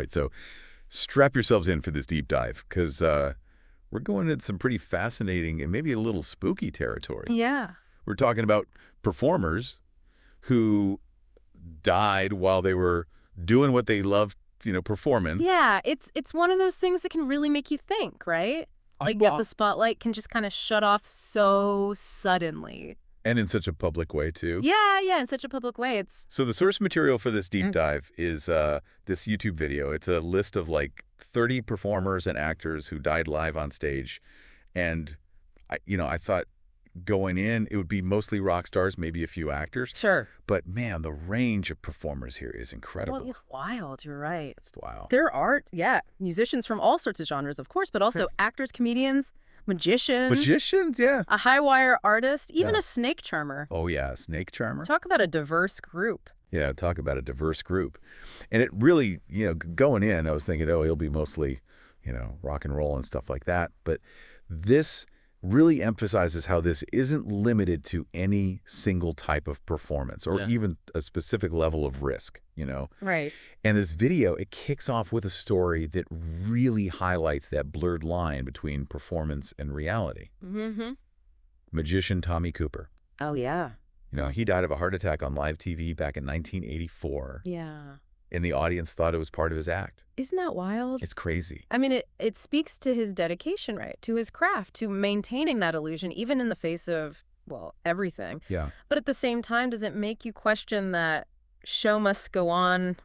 right? So strap yourselves in for this deep dive because we're going into some pretty fascinating and maybe a little spooky territory. Yeah. We're talking about performers who died while they were doing what they loved, performing. Yeah, it's one of those things that can really make you think, right? Like, Well, the spotlight can just kind of shut off so suddenly. And in such a public way, too. Yeah, in such a public way. It's So the source material for this deep dive is this YouTube video. It's a list of like 30 performers and actors who died live on stage. And, I thought going in, it would be mostly rock stars, maybe a few actors. sure. But, man, the range of performers here is Well, incredible. it's wild. You're right. It's wild. There are, musicians from all sorts of genres, of course, but also actors, comedians, magicians, Magicians, yeah. a high wire artist, even Yeah. a snake charmer. Oh, yeah, snake charmer. Talk about a diverse group. Yeah, talk about a diverse group. And it really, going in, I was thinking, oh, he'll be mostly, rock and roll and stuff like that. But this really emphasizes how this isn't limited to any single type of performance or even a specific level of risk, Right. And this video, it kicks off with a story that really highlights that blurred line between performance and reality. Mm-hmm. Magician Tommy Cooper. Oh, yeah. He died of a heart attack on live TV back in 1984. Yeah. And the audience thought it was part of his act. Isn't that wild? It's crazy. I mean, it speaks to his dedication, right? To his craft, to maintaining that illusion, even in the face of, well, everything. Yeah. But at the same time, does it make you question that show must go on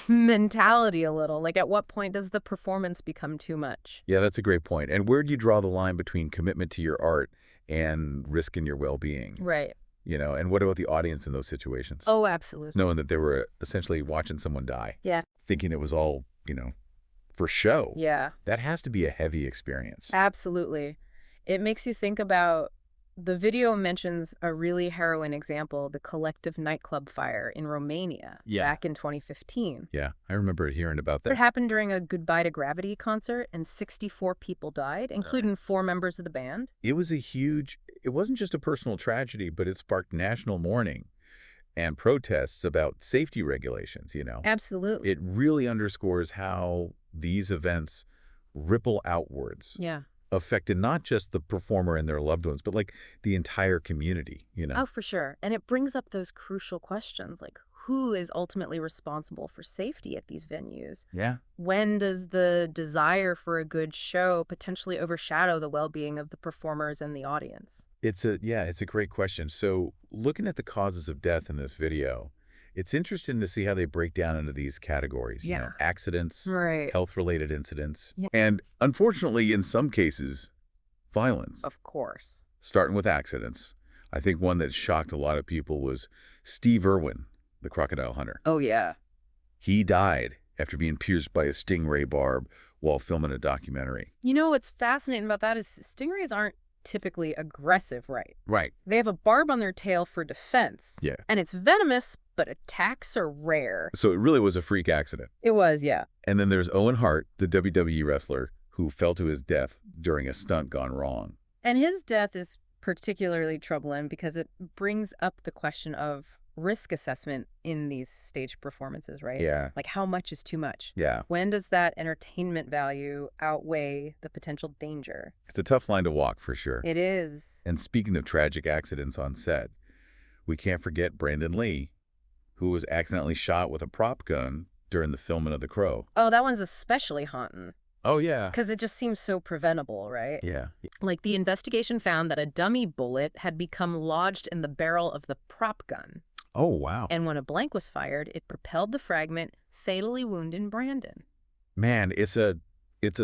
mentality a little? Like, at what point does the performance become too much? Yeah, that's a great point. And where do you draw the line between commitment to your art and risking your well-being? Right. And what about the audience in those situations? Oh, absolutely. Knowing that they were essentially watching someone die. Yeah. Thinking it was all, for show. Yeah. That has to be a heavy experience. Absolutely. It makes you think about, the video mentions a really harrowing example, the collective nightclub fire in Romania back in 2015. Yeah, I remember hearing about It that. happened during a Goodbye to Gravity concert, and 64 people died, including 4 members of the band. It wasn't just a personal tragedy, but it sparked national mourning and protests about safety regulations, Absolutely. It really underscores how these events ripple outwards, Yeah. affected not just the performer and their loved ones, but like the entire community, Oh, for sure. And it brings up those crucial questions, like who is ultimately responsible for safety at these venues? Yeah. When does the desire for a good show potentially overshadow the well-being of the performers and the audience? It's a great question. So looking at the causes of death in this video, it's interesting to see how they break down into these categories, Yeah. Accidents, Right. health-related incidents, Yeah. and unfortunately, in some cases, violence. Of course. Starting with accidents, I think one that shocked a lot of people was Steve Irwin, the crocodile hunter. Oh, yeah. He died after being pierced by a stingray barb while filming a documentary. What's fascinating about that is stingrays aren't typically aggressive, right? Right. They have a barb on their tail for defense. Yeah. And it's venomous, but attacks are rare. So it really was a freak accident. It was, yeah. And then there's Owen Hart, the WWE wrestler, who fell to his death during a stunt gone wrong. And his death is particularly troubling because it brings up the question of risk assessment in these stage performances, right? Yeah. Like, how much is too much? Yeah. When does that entertainment value outweigh the potential danger? It's a tough line to walk, for sure. It is. And speaking of tragic accidents on set, we can't forget Brandon Lee, who was accidentally shot with a prop gun during the filming of The Crow. Oh, that one's especially haunting. Oh, yeah. Because it just seems so preventable, right? Yeah. Like, the investigation found that a dummy bullet had become lodged in the barrel of the prop gun. Oh, wow. And when a blank was fired, it propelled the fragment, fatally wounding Brandon. Man, it's a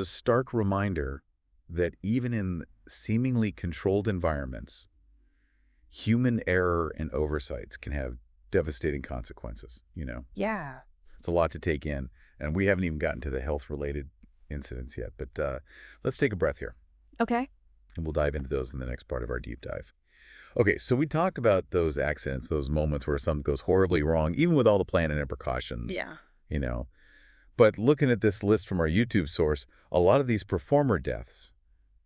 stark reminder that even in seemingly controlled environments, human error and oversights can have devastating consequences, Yeah. It's a lot to take in, and we haven't even gotten to the health-related incidents yet, but let's take a breath here, Okay. and we'll dive into those in the next part of our deep dive. Okay, so we talk about those accidents, those moments where something goes horribly wrong, even with all the planning and precautions. Yeah. But looking at this list from our YouTube source, a lot of these performer deaths,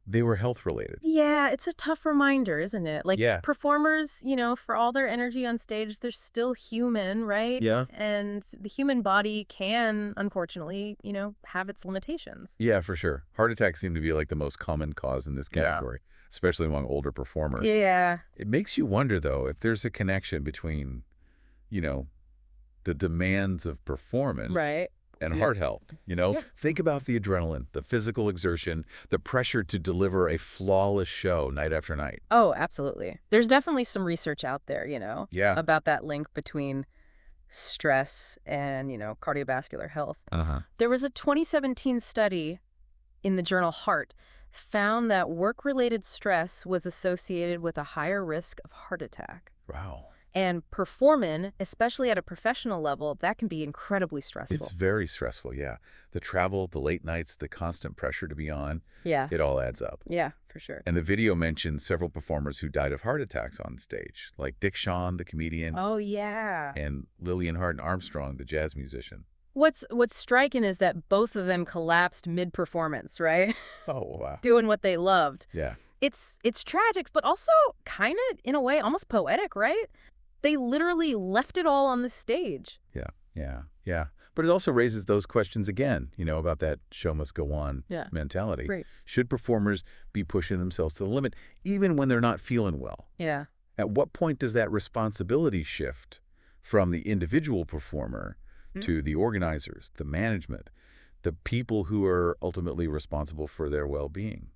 they were health-related. Yeah, it's a tough reminder, isn't it? Like, Yeah. performers, for all their energy on stage, they're still human, right? Yeah. And the human body can, unfortunately, have its limitations. Yeah, for sure. Heart attacks seem to be like the most common cause in this category, especially among older performers. Yeah. It makes you wonder, though, if there's a connection between, you know, the demands of performance Right. and heart health. Yeah. Think about the adrenaline, the physical exertion, the pressure to deliver a flawless show night after night. Oh, absolutely. There's definitely some research out there, Yeah. about that link between stress and, cardiovascular health. Uh-huh. There was a 2017 study in the journal Heart found that work-related stress was associated with a higher risk of heart attack. Wow. And performing, especially at a professional level, that can be incredibly stressful. It's very stressful, yeah. The travel, the late nights, the constant pressure to be on, Yeah. it all adds up. Yeah, for sure. And the video mentions several performers who died of heart attacks on stage, like Dick Shawn, the comedian, Oh, yeah. and Lillian Hardin Armstrong, the jazz musician. What's striking is that both of them collapsed mid-performance, right? Oh, wow. Doing what they loved. Yeah. It's tragic, but also kind of, in a way, almost poetic, right? They literally left it all on the stage. Yeah. But it also raises those questions again, about that show must go on mentality. Right. Should performers be pushing themselves to the limit, even when they're not feeling well? Yeah. At what point does that responsibility shift from the individual performer to the organizers, the management, the people who are ultimately responsible for their well-being?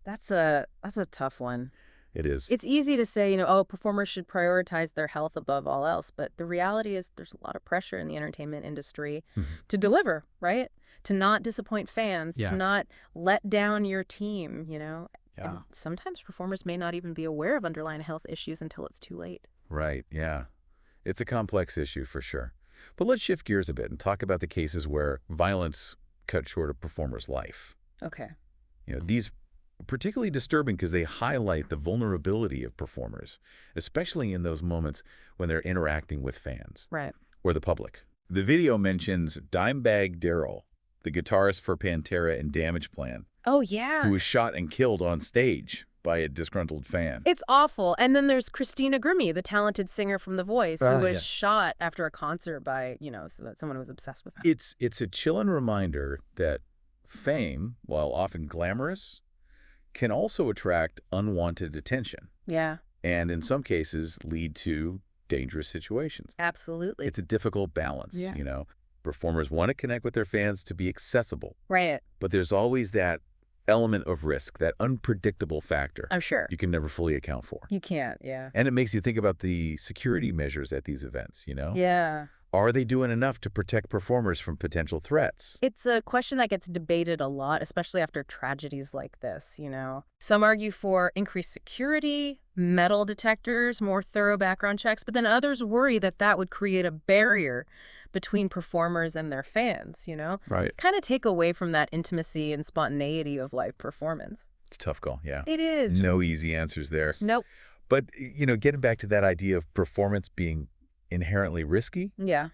That's a tough one. It is. It's easy to say, performers should prioritize their health above all else. But the reality is there's a lot of pressure in the entertainment industry to deliver, right? To not disappoint fans, to not let down your team, Yeah. And sometimes performers may not even be aware of underlying health issues until it's too late. Right, yeah. It's a complex issue for sure. But let's shift gears a bit and talk about the cases where violence cut short a performer's life. Okay. These particularly disturbing because they highlight the vulnerability of performers, especially in those moments when they're interacting with fans Right. or the public. The video mentions Dimebag Darrell, the guitarist for Pantera and Damage Plan, Oh, yeah. who was shot and killed on stage by a disgruntled fan. It's awful. And then there's Christina Grimmie, the talented singer from The Voice, who was shot after a concert by, someone who was obsessed with her. It's a chilling reminder that fame, while often glamorous, can also attract unwanted attention. Yeah. And in some cases lead to dangerous situations. Absolutely. It's a difficult balance, Yeah. Performers want to connect with their fans to be accessible. Right. But there's always that element of risk, that unpredictable factor. I'm sure. You can never fully account for. You can't, yeah. And it makes you think about the security measures at these events, Yeah. Are they doing enough to protect performers from potential threats? It's a question that gets debated a lot, especially after tragedies like this, Some argue for increased security, metal detectors, more thorough background checks, but then others worry that that would create a barrier between performers and their fans, Right. Kind of take away from that intimacy and spontaneity of live performance. It's a tough call, yeah. It is. No easy answers there. Nope. But, getting back to that idea of performance being inherently risky, Yeah.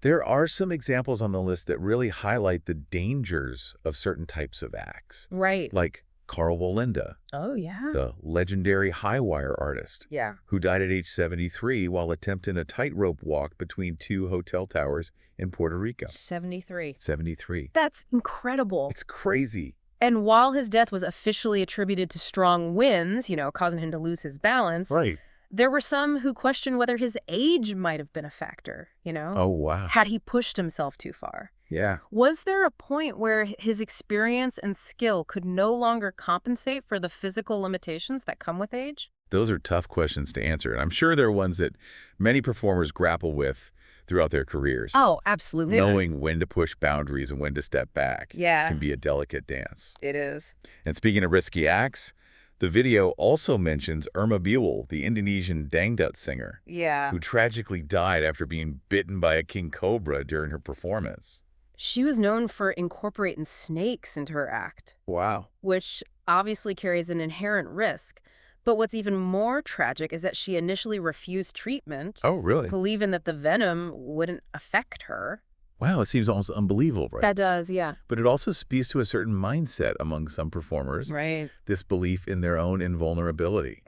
there are some examples on the list that really highlight the dangers of certain types of acts. Right. Like Carl Walenda, Oh, yeah. the legendary high-wire artist, Yeah. who died at age 73 while attempting a tightrope walk between two hotel towers in Puerto Rico. 73. 73. That's incredible. It's crazy. And while his death was officially attributed to strong winds, causing him to lose his balance, Right. there were some who questioned whether his age might have been a factor, Oh, wow. had he pushed himself too far. Yeah. Was there a point where his experience and skill could no longer compensate for the physical limitations that come with age? Those are tough questions to answer, and I'm sure they're ones that many performers grapple with throughout their careers. Oh, absolutely. Knowing when to push boundaries and when to step back can be a delicate dance. It is. And speaking of risky acts, the video also mentions Irma Buell, the Indonesian dangdut singer, Yeah. who tragically died after being bitten by a king cobra during her performance. She was known for incorporating snakes into her act, Wow. which obviously carries an inherent risk. But what's even more tragic is that she initially refused treatment, Oh, really? believing that the venom wouldn't affect her. Wow, it seems almost unbelievable, right? That does, yeah. But it also speaks to a certain mindset among some performers, Right. this belief in their own invulnerability,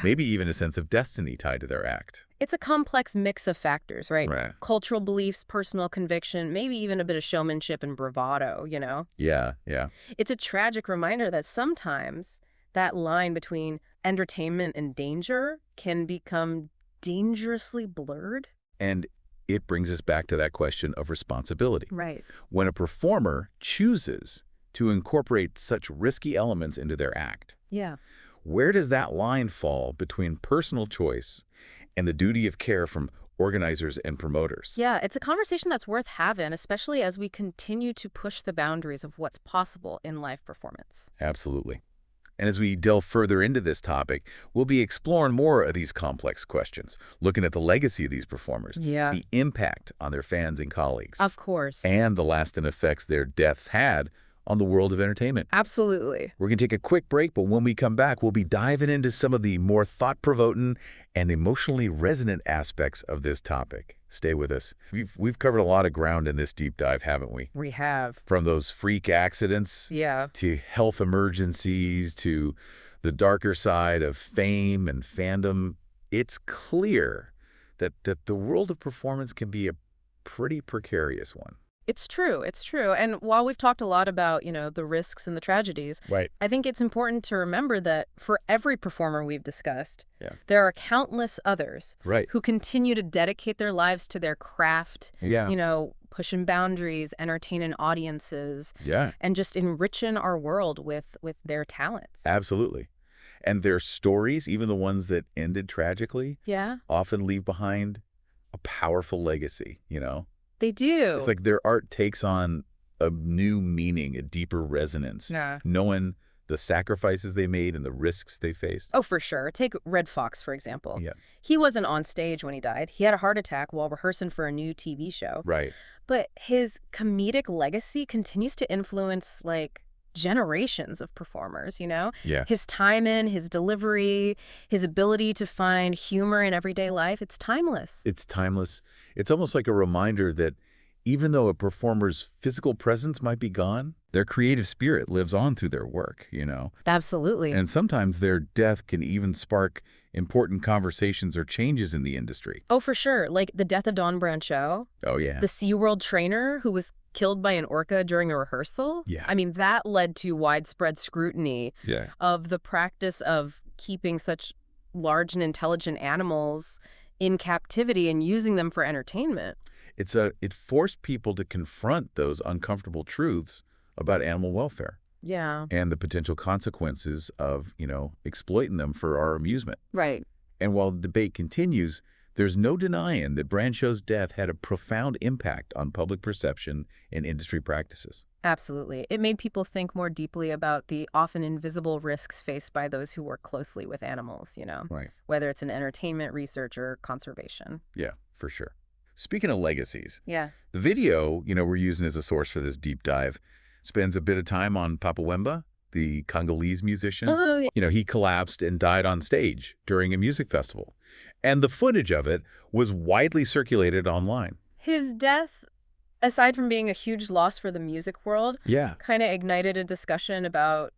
maybe even a sense of destiny tied to their act. It's a complex mix of factors, right? Right. Cultural beliefs, personal conviction, maybe even a bit of showmanship and bravado, you know? Yeah, yeah. It's a tragic reminder that sometimes that line between entertainment and danger can become dangerously blurred. And it brings us back to that question of responsibility. Right. When a performer chooses to incorporate such risky elements into their act, Yeah. where does that line fall between personal choice and the duty of care from organizers and promoters? Yeah, it's a conversation that's worth having, especially as we continue to push the boundaries of what's possible in live performance. Absolutely. And as we delve further into this topic, we'll be exploring more of these complex questions, looking at the legacy of these performers, Yeah. the impact on their fans and colleagues, Of course. and the lasting effects their deaths had on the world of entertainment. Absolutely. We're going to take a quick break, but when we come back, we'll be diving into some of the more thought-provoking and emotionally resonant aspects of this topic. Stay with us. We've covered a lot of ground in this deep dive, haven't we? We have. From those freak accidents Yeah. to health emergencies to the darker side of fame and fandom, it's clear that the world of performance can be a pretty precarious one. It's true. It's true. And while we've talked a lot about, the risks and the tragedies, Right. I think it's important to remember that for every performer we've discussed, Yeah. there are countless others Right. who continue to dedicate their lives to their craft, Yeah. pushing boundaries, entertaining audiences, Yeah. and just enriching our world with their talents. Absolutely. And their stories, even the ones that ended tragically, Yeah, often leave behind a powerful legacy. they do. It's like their art takes on a new meaning, a deeper resonance, Yeah. knowing the sacrifices they made and the risks they faced. Oh, for sure. Take Red Fox, for example. Yeah. He wasn't on stage when he died. He had a heart attack while rehearsing for a new TV show. Right. But his comedic legacy continues to influence, generations of performers. Yeah. His timing, his delivery, his ability to find humor in everyday life, it's timeless. It's timeless. It's almost like a reminder that even though a performer's physical presence might be gone, their creative spirit lives on through their work. Absolutely. And sometimes their death can even spark important conversations or changes in the industry. Oh, for sure. Like the death of Don Brancheau, Oh, yeah. the SeaWorld trainer who was killed by an orca during a rehearsal. Yeah. I mean, that led to widespread scrutiny Yeah. of the practice of keeping such large and intelligent animals in captivity and using them for entertainment. It forced people to confront those uncomfortable truths about animal welfare Yeah. and the potential consequences of, exploiting them for our amusement. Right. And while the debate continues, there's no denying that Brancheau's death had a profound impact on public perception and industry practices. Absolutely. It made people think more deeply about the often invisible risks faced by those who work closely with animals, Right. whether it's in entertainment, research, or conservation. Yeah, for sure. Speaking of legacies, Yeah. the video, we're using as a source for this deep dive spends a bit of time on Papa Wemba, the Congolese musician. Oh, yeah. He collapsed and died on stage during a music festival. And the footage of it was widely circulated online. His death, aside from being a huge loss for the music world, Yeah. kind of ignited a discussion about,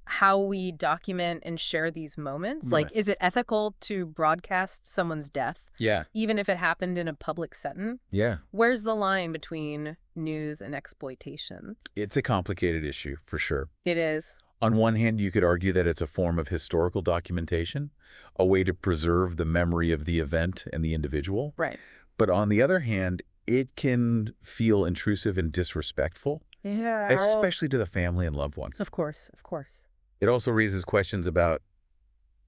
how we document and share these moments. Right. Like, is it ethical to broadcast someone's death, Yeah. even if it happened in a public setting? Yeah. Where's the line between news and exploitation? It's a complicated issue, for sure. It is. On one hand, you could argue that it's a form of historical documentation, a way to preserve the memory of the event and the individual. Right. But on the other hand, it can feel intrusive and disrespectful, Yeah. especially to the family and loved ones. Of course. Of course. It also raises questions about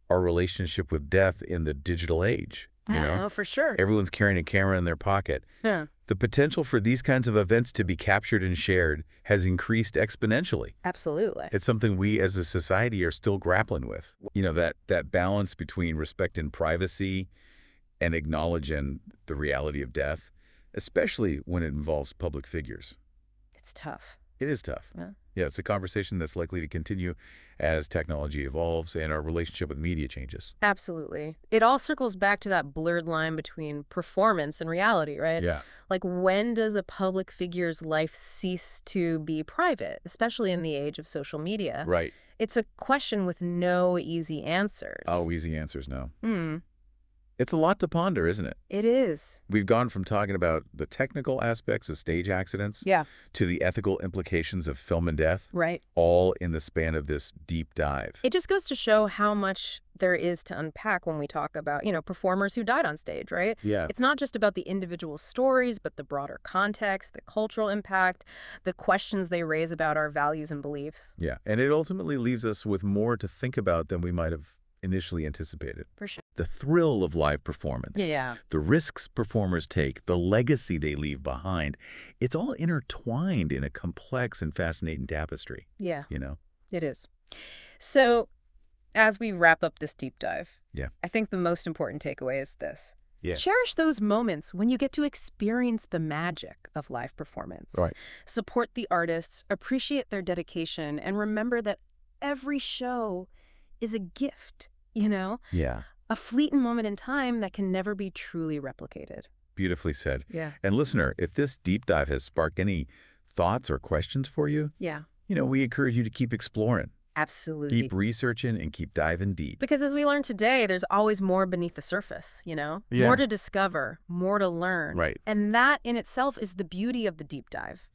our relationship with death in the digital age. Oh, for sure. Everyone's carrying a camera in their pocket. Yeah. The potential for these kinds of events to be captured and shared has increased exponentially. Absolutely. It's something we as a society are still grappling with. That balance between respecting privacy and acknowledging the reality of death, especially when it involves public figures. It's tough. It is tough. Yeah. Yeah, it's a conversation that's likely to continue as technology evolves and our relationship with media changes. Absolutely. It all circles back to that blurred line between performance and reality, right? Yeah, Like, when does a public figure's life cease to be private, especially in the age of social media? right. It's a question with no easy answers. Oh, easy answers, no. Hmm. It's a lot to ponder, isn't it? It is. We've gone from talking about the technical aspects of stage accidents Yeah. to the ethical implications of film and death, Right. all in the span of this deep dive. It just goes to show how much there is to unpack when we talk about, performers who died on stage, right? Yeah. It's not just about the individual stories, but the broader context, the cultural impact, the questions they raise about our values and beliefs. Yeah, and it ultimately leaves us with more to think about than we might have initially anticipated. For sure. The thrill of live performance, Yeah. the risks performers take, the legacy they leave behind, it's all intertwined in a complex and fascinating tapestry, Yeah, you know? it is. So, as we wrap up this deep dive, Yeah. I think the most important takeaway is this. Yeah. Cherish those moments when you get to experience the magic of live performance. Right. Support the artists, appreciate their dedication, and remember that every show is a gift, Yeah. a fleeting moment in time that can never be truly replicated. Beautifully said. Yeah. And listener, if this deep dive has sparked any thoughts or questions for you, Yeah, we encourage you to keep exploring, absolutely. keep researching, and keep diving deep. Because as we learned today, there's always more beneath the surface, Yeah. More to discover, more to learn. Right. And that in itself is the beauty of the deep dive.